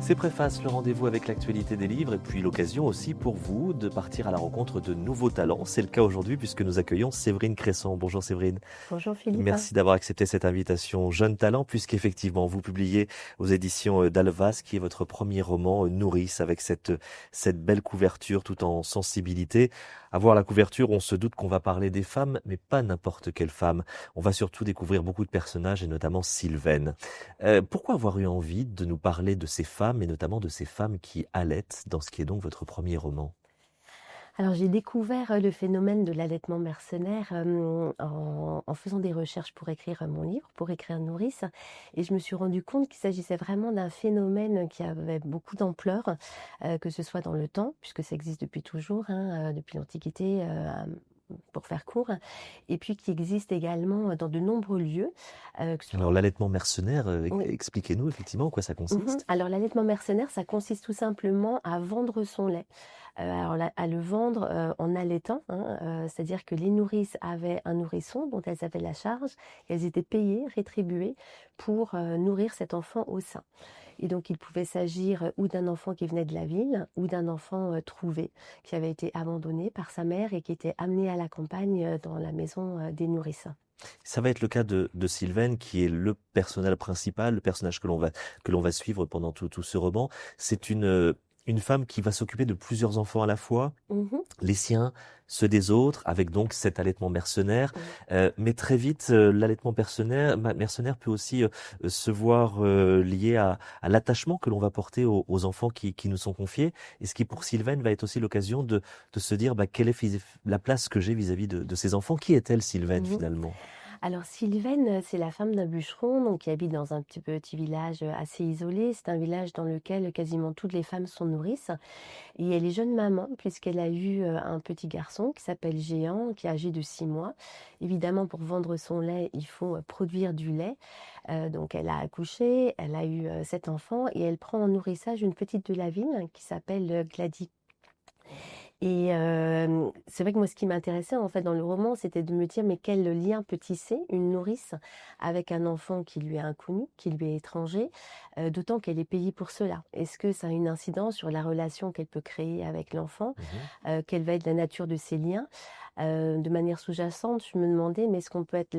C'est Préface, le rendez-vous avec l'actualité des livres et puis l'occasion aussi pour vous de partir à la rencontre de nouveaux talents. C'est le cas aujourd'hui puisque nous accueillons Séverine Cresson. Bonjour Séverine. Bonjour Philippe. Merci d'avoir accepté cette invitation Jeune Talent puisqu'effectivement vous publiez aux éditions d'Alvas qui est votre premier roman Nourrice avec cette belle couverture tout en sensibilité. À voir la couverture, on se doute qu'on va parler des femmes, mais pas n'importe quelle femme. On va surtout découvrir beaucoup de personnages et notamment Sylvaine. Pourquoi avoir eu envie de nous parler de ces femmes et notamment de ces femmes qui allaitent dans ce qui est donc votre premier roman? Alors j'ai découvert le phénomène de l'allaitement mercenaire en faisant des recherches pour écrire mon livre, pour écrire Nourrice. Et je me suis rendu compte qu'il s'agissait vraiment d'un phénomène qui avait beaucoup d'ampleur, que ce soit dans le temps, puisque ça existe depuis toujours, depuis l'Antiquité. Pour faire court, et puis qui existe également dans de nombreux lieux. Alors l'allaitement mercenaire, Oui. expliquez-nous effectivement en quoi ça consiste. Alors l'allaitement mercenaire, ça consiste tout simplement à vendre son lait. À le vendre en allaitant, c'est-à-dire que les nourrices avaient un nourrisson dont elles avaient la charge, et elles étaient payées, rétribuées pour nourrir cet enfant au sein. Et donc il pouvait s'agir ou d'un enfant qui venait de la ville, ou d'un enfant trouvé, qui avait été abandonné par sa mère et qui était amené à la campagne dans la maison des nourrices. Ça va être le cas de Sylvaine qui est le personnage principal, le personnage que l'on va suivre pendant tout ce roman. C'est une femme qui va s'occuper de plusieurs enfants à la fois, Mhm. les siens, ceux des autres, avec donc cet allaitement mercenaire. Oui. Mais très vite, l'allaitement mercenaire peut aussi se voir lié à l'attachement que l'on va porter aux enfants qui nous sont confiés. Et ce qui, pour Sylvaine, va être aussi l'occasion de se dire quelle est la place que j'ai vis-à-vis de ces enfants. Qui est-elle, Sylvaine, Mhm. finalement? Alors Sylvaine, c'est la femme d'un bûcheron donc, qui habite dans un petit village assez isolé. C'est un village dans lequel quasiment toutes les femmes sont nourrices. Et elle est jeune maman puisqu'elle a eu un petit garçon qui s'appelle Géant, qui est âgé de 6 mois. Évidemment, pour vendre son lait, il faut produire du lait. Donc elle a accouché, elle a eu 7 enfants et elle prend en nourrissage une petite de la ville qui s'appelle Gladys. Et c'est vrai que moi, ce qui m'intéressait en fait dans le roman, c'était de me dire mais quel lien peut tisser une nourrice avec un enfant qui lui est inconnu, qui lui est étranger, d'autant qu'elle est payée pour cela. Est-ce que ça a une incidence sur la relation qu'elle peut créer avec l'enfant? Mhm. Quelle va être la nature de ces liens? De manière sous-jacente, je me demandais mais est-ce qu'on peut être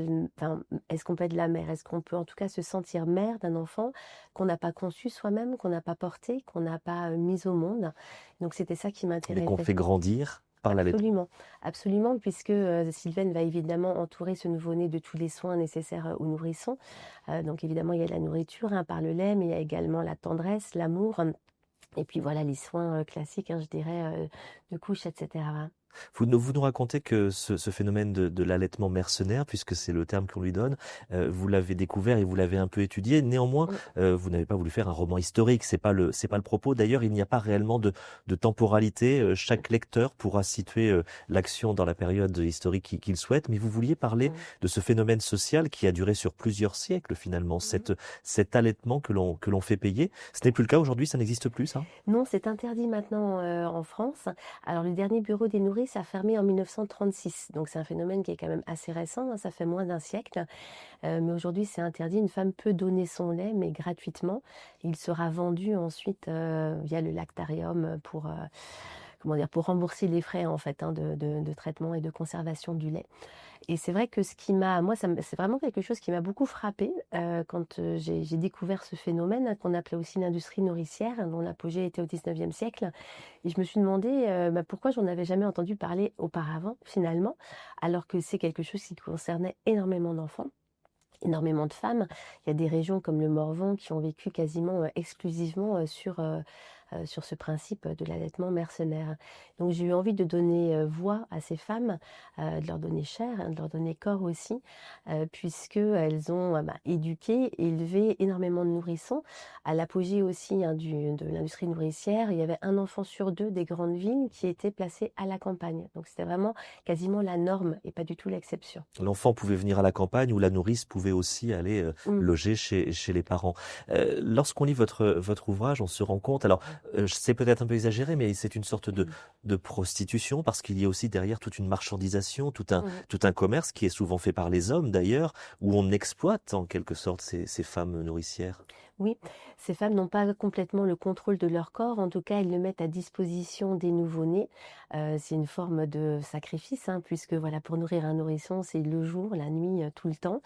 la mère? Est-ce qu'on peut en tout cas se sentir mère d'un enfant qu'on n'a pas conçu soi-même, qu'on n'a pas porté, qu'on n'a pas mis au monde? Donc c'était ça qui Mais qu'on m'intéressait. fait grandir par l'allaitement. Absolument, absolument, puisque Sylvaine va évidemment entourer ce nouveau-né de tous les soins nécessaires au nourrisson. Donc évidemment, il y a la nourriture par le lait, mais il y a également la tendresse, l'amour, et puis voilà les soins classiques, je dirais, de couche, etc. Vous nous racontez que ce phénomène de l'allaitement mercenaire, puisque c'est le terme qu'on lui donne, vous l'avez découvert et vous l'avez un peu étudié. Néanmoins, Mm. vous n'avez pas voulu faire un roman historique. C'est pas le propos. D'ailleurs, il n'y a pas réellement de temporalité. Chaque lecteur pourra situer l'action dans la période historique qu'il souhaite. Mais vous vouliez parler Mm. de ce phénomène social qui a duré sur plusieurs siècles finalement. Cet allaitement que l'on fait payer. Ce n'est plus le cas aujourd'hui. Ça n'existe plus, ça? Non, c'est interdit maintenant en France. Alors le dernier bureau des nourrices a fermé en 1936, donc c'est un phénomène qui est quand même assez récent, ça fait moins d'un siècle. Mais aujourd'hui c'est interdit, une femme peut donner son lait, mais gratuitement. Il sera vendu ensuite via le lactarium pour rembourser les frais en fait de traitement et de conservation du lait. Et c'est vrai que c'est vraiment quelque chose qui m'a beaucoup frappée quand j'ai découvert ce phénomène qu'on appelait aussi l'industrie nourricière, dont l'apogée était au 19e siècle. Et je me suis demandé pourquoi j'en avais jamais entendu parler auparavant, finalement, alors que c'est quelque chose qui concernait énormément d'enfants. Énormément de femmes. Il y a des régions comme le Morvan qui ont vécu quasiment exclusivement sur ce principe de l'allaitement mercenaire. Donc j'ai eu envie de donner voix à ces femmes, de leur donner chair, de leur donner corps aussi, puisqu'elles ont éduqué, élevé énormément de nourrissons. À l'apogée aussi de l'industrie nourricière, il y avait un enfant sur 2 des grandes villes qui était placé à la campagne. Donc c'était vraiment quasiment la norme et pas du tout l'exception. L'enfant pouvait venir à la campagne ou la nourrice pouvait aussi aller Mm. loger chez les parents. Lorsqu'on lit votre ouvrage, on se rend compte, alors C'est peut-être un peu exagéré, mais c'est une sorte Mmh. de prostitution parce qu'il y a aussi derrière toute une marchandisation, Mmh. tout un commerce qui est souvent fait par les hommes d'ailleurs, où on exploite en quelque sorte ces femmes nourricières. Oui, ces femmes n'ont pas complètement le contrôle de leur corps. En tout cas, elles le mettent à disposition des nouveau-nés. C'est une forme de sacrifice, hein, puisque voilà, pour nourrir un nourrisson, c'est le jour, la nuit, tout le temps.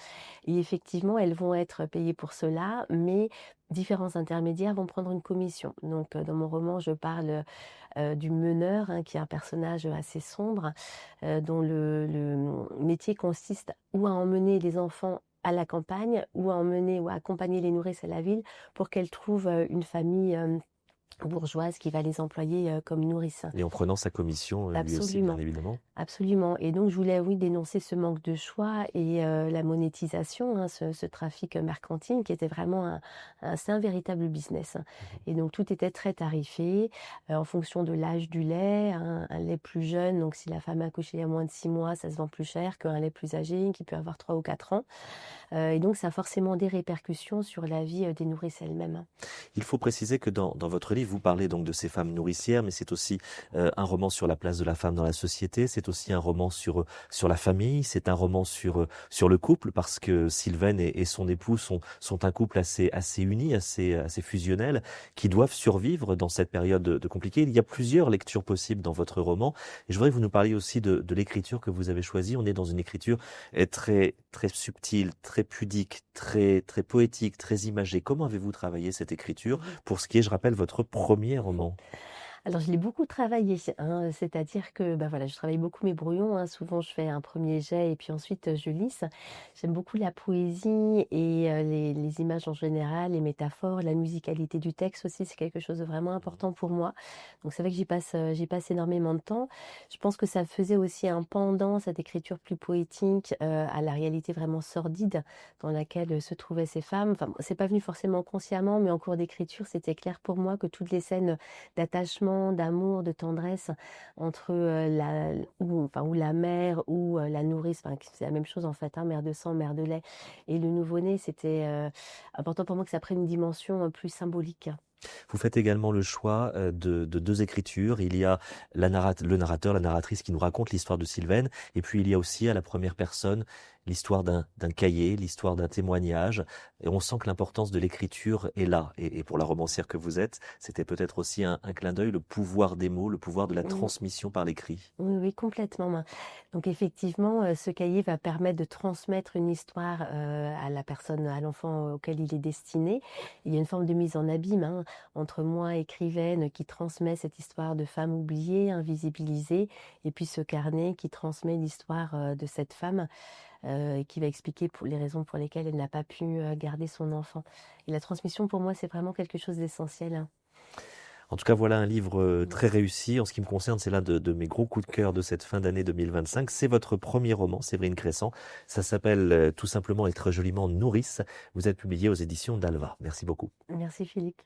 Et effectivement, elles vont être payées pour cela, mais différents intermédiaires vont prendre une commission. Donc, dans mon roman, je parle du meneur, hein, qui est un personnage assez sombre, dont le métier consiste ou à emmener les enfants à la campagne ou à emmener ou à accompagner les nourrices à la ville pour qu'elles trouvent une famille bourgeoise qui va les employer comme nourrices. Et en prenant sa commission, lui aussi, bien Absolument. évidemment. Absolument, et donc je voulais, oui, dénoncer ce manque de choix et la monétisation, hein, ce trafic mercantile qui était vraiment c'est un véritable business, hein. Mmh. Et donc tout était très tarifé, en fonction de l'âge du lait, un lait plus jeune, donc si la femme a accouché il y a moins de 6 mois, ça se vend plus cher qu'un lait plus âgé qui peut avoir 3 ou 4 ans, et donc ça a forcément des répercussions sur la vie, des nourrices elles-mêmes, hein. Il faut préciser que dans votre livre, vous parlez donc de ces femmes nourricières, mais c'est aussi un roman sur la place de la femme dans la société, c'est aussi un roman sur la famille, c'est un roman sur le couple, parce que Sylvaine et son époux sont un couple assez uni, assez fusionnel, qui doivent survivre dans cette période compliquée. Il y a plusieurs lectures possibles dans votre roman, et je voudrais que vous nous parliez aussi de l'écriture que vous avez choisie. On est dans une écriture très, très subtile, très pudique, très poétique, très imagée. Comment avez-vous travaillé cette écriture Mmh. pour ce qui est, je rappelle, votre premier roman? Alors je l'ai beaucoup travaillé, hein, c'est-à-dire que, bah, voilà, je travaille beaucoup mes brouillons, hein. Souvent je fais un premier jet et puis ensuite, je lisse. J'aime beaucoup la poésie et les images en général, les métaphores, la musicalité du texte aussi, c'est quelque chose de vraiment important pour moi. Donc c'est vrai que j'y passe énormément de temps. Je pense que ça faisait aussi un pendant, cette écriture plus poétique, à la réalité vraiment sordide dans laquelle, se trouvaient ces femmes. Enfin, c'est pas venu forcément consciemment, mais en cours d'écriture, c'était clair pour moi que toutes les scènes d'attachement, d'amour, de tendresse entre, ou la mère ou, la nourrice, enfin c'est la même chose en fait, hein, mère de sang, mère de lait et le nouveau-né, c'était, important pour moi que ça prenne une dimension, plus symbolique. Vous faites également le choix de deux écritures. Il y a le narrateur, la narratrice qui nous raconte l'histoire de Sylvaine, et puis il y a aussi à la première personne l'histoire d'un cahier, l'histoire d'un témoignage. Et on sent que l'importance de l'écriture est là. Et pour la romancière que vous êtes, c'était peut-être aussi un clin d'œil, le pouvoir des mots, le pouvoir de la Mmh. transmission par l'écrit. Oui, oui, complètement. Donc effectivement, ce cahier va permettre de transmettre une histoire, à la personne, à l'enfant auquel il est destiné. Il y a une forme de mise en abîme, hein, entre moi, écrivaine, qui transmet cette histoire de femme oubliée, invisibilisée, et puis ce carnet qui transmet l'histoire, de cette femme, et qui va expliquer pour les raisons pour lesquelles elle n'a pas pu, garder son enfant. Et la transmission pour moi, c'est vraiment quelque chose d'essentiel, hein. En tout cas, voilà un livre Mmh. très réussi. En ce qui me concerne, c'est l'un de mes gros coups de cœur de cette fin d'année 2025. C'est votre premier roman, Séverine Crescent. Ça s'appelle tout simplement et très joliment Nourrice. Vous êtes publié aux éditions d'Alva. Merci beaucoup. Merci Philippe.